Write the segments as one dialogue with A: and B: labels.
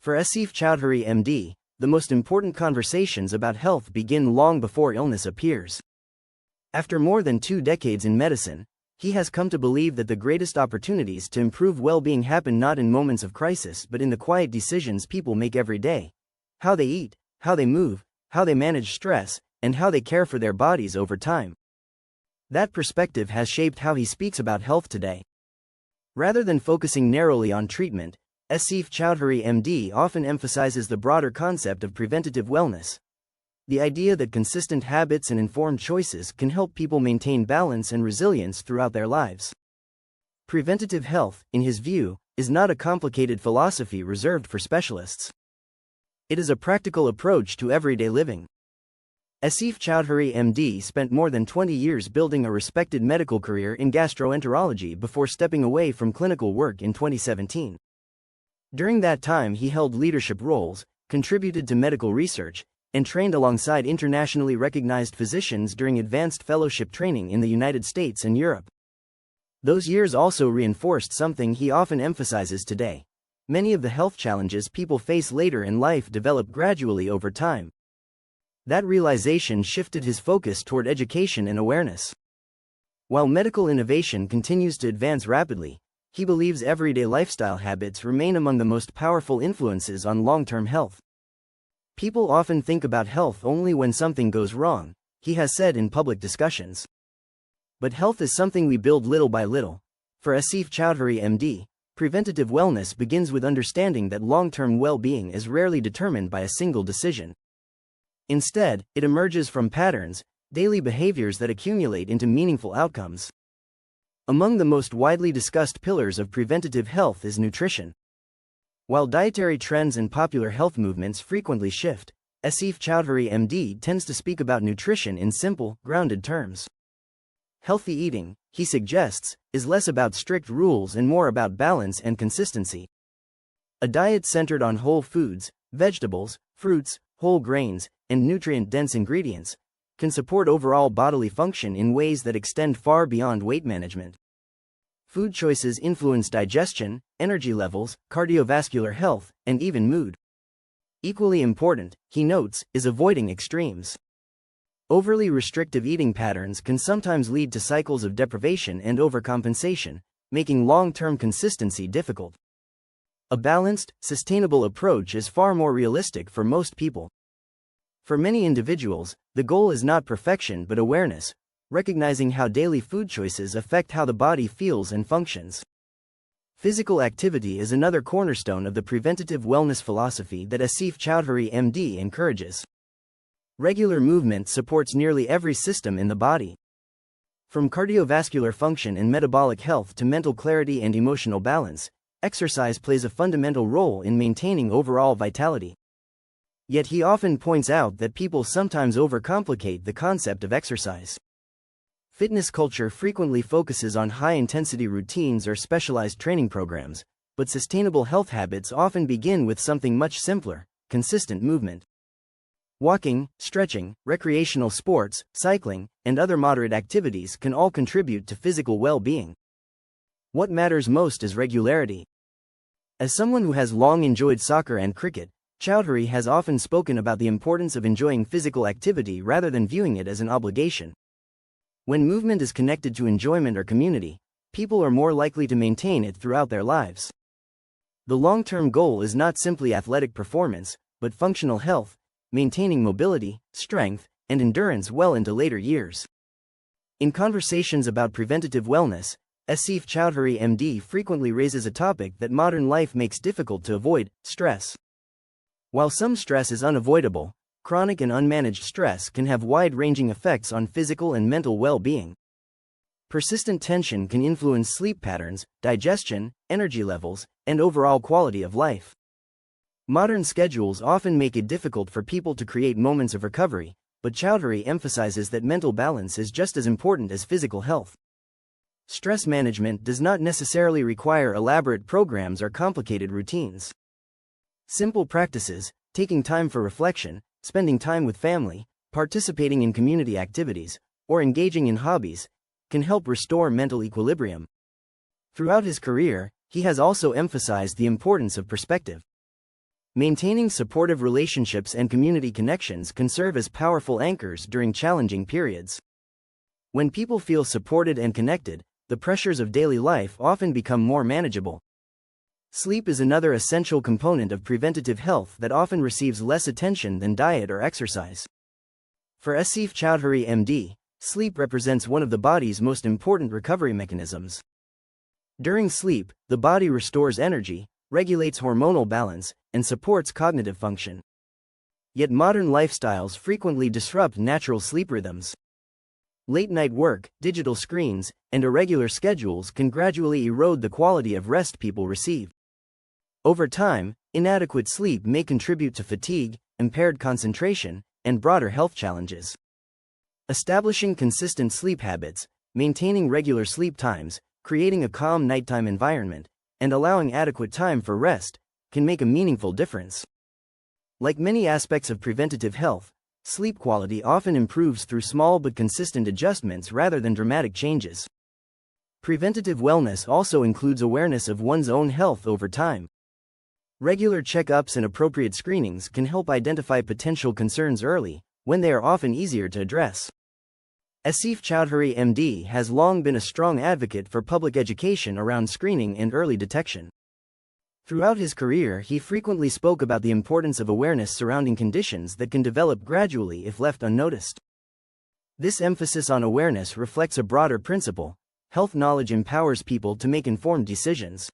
A: For Asif Choudhury MD, the most important conversations about health begin long before illness appears. After more than 2 decades in medicine, he has come to believe that the greatest opportunities to improve well-being happen not in moments of crisis but in the quiet decisions people make every day. How they eat, how they move, how they manage stress, and how they care for their bodies over time. That perspective has shaped how he speaks about health today. Rather than focusing narrowly on treatment, Asif Choudhury MD often emphasizes the broader concept of preventative wellness. The idea that consistent habits and informed choices can help people maintain balance and resilience throughout their lives. Preventative health, in his view, is not a complicated philosophy reserved for specialists. It is a practical approach to everyday living. Asif Choudhury MD spent more than 20 years building a respected medical career in gastroenterology before stepping away from clinical work in 2017. During that time he held leadership roles, contributed to medical research, and trained alongside internationally recognized physicians during advanced fellowship training in the United States and Europe. Those years also reinforced something he often emphasizes today. Many of the health challenges people face later in life develop gradually over time. That realization shifted his focus toward education and awareness. While medical innovation continues to advance rapidly, he believes everyday lifestyle habits remain among the most powerful influences on long-term health. People often think about health only when something goes wrong, he has said in public discussions. But health is something we build little by little. For Asif Choudhury MD, preventative wellness begins with understanding that long-term well-being is rarely determined by a single decision. Instead, it emerges from patterns, daily behaviors that accumulate into meaningful outcomes. Among the most widely discussed pillars of preventative health is nutrition. While dietary trends and popular health movements frequently shift, Asif Choudhury MD tends to speak about nutrition in simple, grounded terms. Healthy eating, he suggests, is less about strict rules and more about balance and consistency. A diet centered on whole foods, vegetables, fruits, whole grains, and nutrient-dense ingredients can support overall bodily function in ways that extend far beyond weight management. Food choices influence digestion, energy levels, cardiovascular health, and even mood. Equally important, he notes, is avoiding extremes. Overly restrictive eating patterns can sometimes lead to cycles of deprivation and overcompensation, making long-term consistency difficult. A balanced, sustainable approach is far more realistic for most people. For many individuals, the goal is not perfection but awareness, recognizing how daily food choices affect how the body feels and functions. Physical activity is another cornerstone of the preventative wellness philosophy that Asif Choudhury MD encourages. Regular movement supports nearly every system in the body. From cardiovascular function and metabolic health to mental clarity and emotional balance, exercise plays a fundamental role in maintaining overall vitality. Yet he often points out that people sometimes overcomplicate the concept of exercise. Fitness culture frequently focuses on high-intensity routines or specialized training programs, but sustainable health habits often begin with something much simpler: consistent movement. Walking, stretching, recreational sports, cycling, and other moderate activities can all contribute to physical well-being. What matters most is regularity. As someone who has long enjoyed soccer and cricket, Choudhury has often spoken about the importance of enjoying physical activity rather than viewing it as an obligation. When movement is connected to enjoyment or community, people are more likely to maintain it throughout their lives. The long-term goal is not simply athletic performance, but functional health, maintaining mobility, strength, and endurance well into later years. In conversations about preventative wellness, Asif Choudhury MD frequently raises a topic that modern life makes difficult to avoid: stress. While some stress is unavoidable, chronic and unmanaged stress can have wide-ranging effects on physical and mental well-being. Persistent tension can influence sleep patterns, digestion, energy levels, and overall quality of life. Modern schedules often make it difficult for people to create moments of recovery, but Choudhury emphasizes that mental balance is just as important as physical health. Stress management does not necessarily require elaborate programs or complicated routines. Simple practices, taking time for reflection, spending time with family, participating in community activities, or engaging in hobbies, can help restore mental equilibrium. Throughout his career, he has also emphasized the importance of perspective. Maintaining supportive relationships and community connections can serve as powerful anchors during challenging periods. When people feel supported and connected, the pressures of daily life often become more manageable. Sleep is another essential component of preventative health that often receives less attention than diet or exercise. For Asif Choudhury, MD, sleep represents one of the body's most important recovery mechanisms. During sleep, the body restores energy, regulates hormonal balance, and supports cognitive function. Yet modern lifestyles frequently disrupt natural sleep rhythms. Late-night work, digital screens, and irregular schedules can gradually erode the quality of rest people receive. Over time, inadequate sleep may contribute to fatigue, impaired concentration, and broader health challenges. Establishing consistent sleep habits, maintaining regular sleep times, creating a calm nighttime environment, and allowing adequate time for rest can make a meaningful difference. Like many aspects of preventative health, sleep quality often improves through small but consistent adjustments rather than dramatic changes. Preventative wellness also includes awareness of one's own health over time. Regular checkups and appropriate screenings can help identify potential concerns early, when they are often easier to address. Asif Choudhury, MD, has long been a strong advocate for public education around screening and early detection. Throughout his career, he frequently spoke about the importance of awareness surrounding conditions that can develop gradually if left unnoticed. This emphasis on awareness reflects a broader principle: health knowledge empowers people to make informed decisions.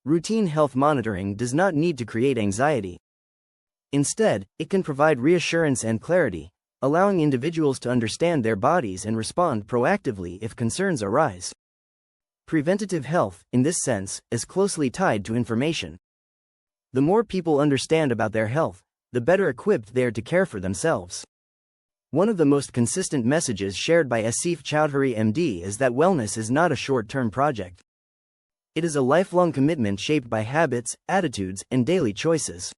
A: Routine health monitoring does not need to create anxiety. Instead, it can provide reassurance and clarity, allowing individuals to understand their bodies and respond proactively if concerns arise. Preventative health, in this sense, is closely tied to information. The more people understand about their health, the better equipped they are to care for themselves. One of the most consistent messages shared by Asif Choudhury, MD, is that wellness is not a short-term project. It is a lifelong commitment shaped by habits, attitudes, and daily choices.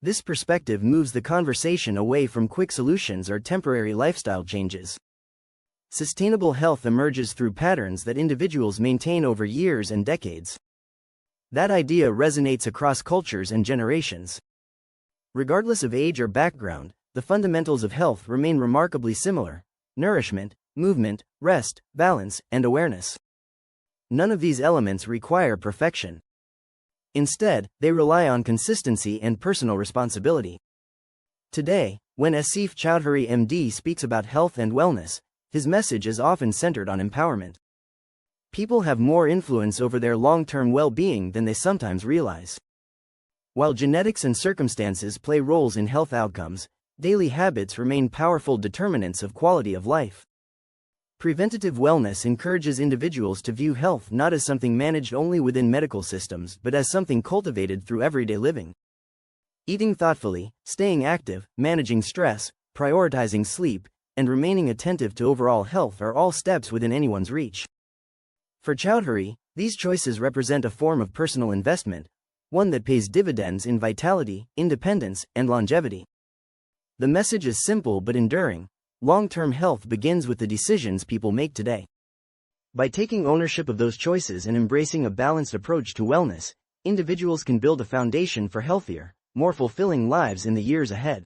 A: This perspective moves the conversation away from quick solutions or temporary lifestyle changes. Sustainable health emerges through patterns that individuals maintain over years and decades. That idea resonates across cultures and generations. Regardless of age or background, the fundamentals of health remain remarkably similar: nourishment, movement, rest, balance, and awareness. None of these elements require perfection. Instead, they rely on consistency and personal responsibility. Today, when Asif Choudhury, MD, speaks about health and wellness, his message is often centered on empowerment. People have more influence over their long-term well-being than they sometimes realize. While genetics and circumstances play roles in health outcomes, daily habits remain powerful determinants of quality of life. Preventative wellness encourages individuals to view health not as something managed only within medical systems but as something cultivated through everyday living. Eating thoughtfully, staying active, managing stress, prioritizing sleep, and remaining attentive to overall health are all steps within anyone's reach. For Choudhury, these choices represent a form of personal investment, one that pays dividends in vitality, independence, and longevity. The message is simple but enduring: long-term health begins with the decisions people make today. By taking ownership of those choices and embracing a balanced approach to wellness, individuals can build a foundation for healthier, more fulfilling lives in the years ahead.